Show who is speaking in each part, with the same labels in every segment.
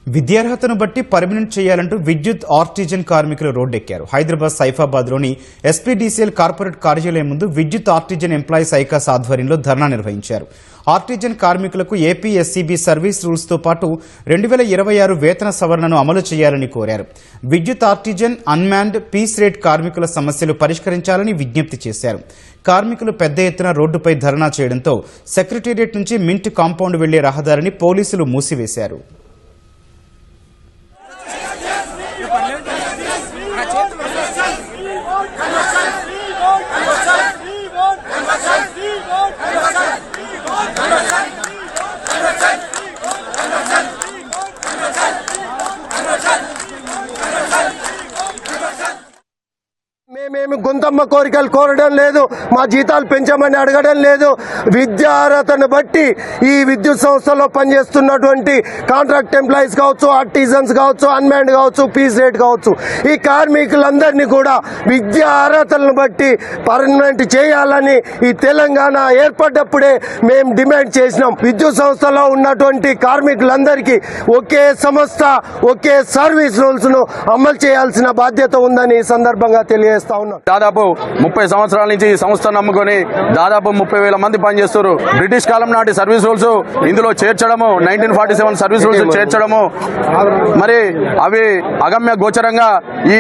Speaker 1: విద్యార్హతను బట్టి పర్మినెంట్ చేయాలంటూ విద్యుత్ ఆర్టిజన్ కార్మికులు రోడ్డెక్కారు. హైదరాబాద్ సైఫాబాద్లోని ఎస్పీడీసీఎల్ కార్పొరేట్ కార్యాలయం ముందు విద్యుత్ ఆర్టిజన్ ఎంప్లాయీస్ ఐకాస్ ఆధ్వర్యంలో ధర్నా నిర్వహించారు. ఆర్టిజన్ కార్మికులకు ఏపీఎస్సీబీ సర్వీస్ రూల్స్తో పాటు 2026 వేతన సవరణను అమలు చేయాలని కోరారు. విద్యుత్ ఆర్టిజన్, అన్మాన్డ్, పీస్ రేట్ కార్మికుల సమస్యలు పరిష్కరించాలని విజ్ఞప్తి చేశారు. కార్మికులు పెద్ద ఎత్తున రోడ్డుపై ధర్నా చేయడంతో సెక్రటేరియట్ నుంచి మింట్ కాంపౌండ్ వెళ్లే రహదారిని పోలీసులు మూసివేశారు.
Speaker 2: మేమేమి గుంతమ్మ కోరికలు కోరడం లేదు, మా జీతాలు పెంచమని అడగడం లేదు. విద్యార్హతను బట్టి ఈ విద్యుత్ సంస్థలో పనిచేస్తున్నటువంటి కాంట్రాక్ట్ ఎంప్లాయీస్ కావచ్చు, ఆర్టిజన్స్ కావచ్చు, అన్మాన్డ్ కావచ్చు, పీస్ రేట్ కావచ్చు, ఈ కార్మికులందరినీ కూడా విద్యార్హతలను బట్టి పర్మనెంట్ చేయాలని ఈ తెలంగాణ ఏర్పడ్డప్పుడే మేము డిమాండ్ చేసినాం. విద్యుత్ సంస్థలో ఉన్నటువంటి కార్మికులందరికీ ఒకే సంస్థ, ఒకే సర్వీస్ రూల్స్ ను అమలు చేయాల్సిన బాధ్యత ఉందని ఈ సందర్భంగా తెలియజేస్తాం.
Speaker 3: దాదాపు 30 సంవత్సరాల నుంచి ఈ సంస్థను నమ్ముకొని దాదాపు 30,000 మంది పనిచేస్తారు. బ్రిటిష్ కాలం నాటి సర్వీస్ రూల్స్ ఇందులో చేర్చడము, 1947 సర్వీస్ రూల్స్ చేర్చడము, మరి అవి అగమ్య గోచరంగా ఈ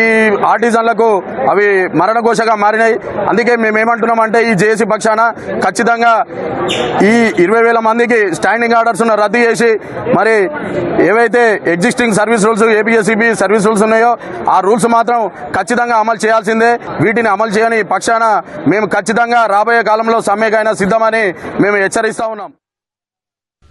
Speaker 3: ఆర్టిజన్లకు అవి మరణ ఘోషగా మారినాయి. అందుకే మేమేమంటున్నామంటే ఈ జేఏసీ పక్షాన ఖచ్చితంగా ఈ 20,000 మందికి స్టాండింగ్ ఆర్డర్స్ రద్దు చేసి మరి ఏవైతే existing service rules, APSCB service rules ఉన్నాయో ఆ రూల్స్ మాత్రం ఖచ్చితంగా అమలు చేయాల్సిందే. వీటిని అమలు చేయని పక్షాన మేము ఖచ్చితంగా రాబోయే కాలంలో సమ్మెకైనా సిద్ధమని మేము హెచ్చరిస్తా ఉన్నాం.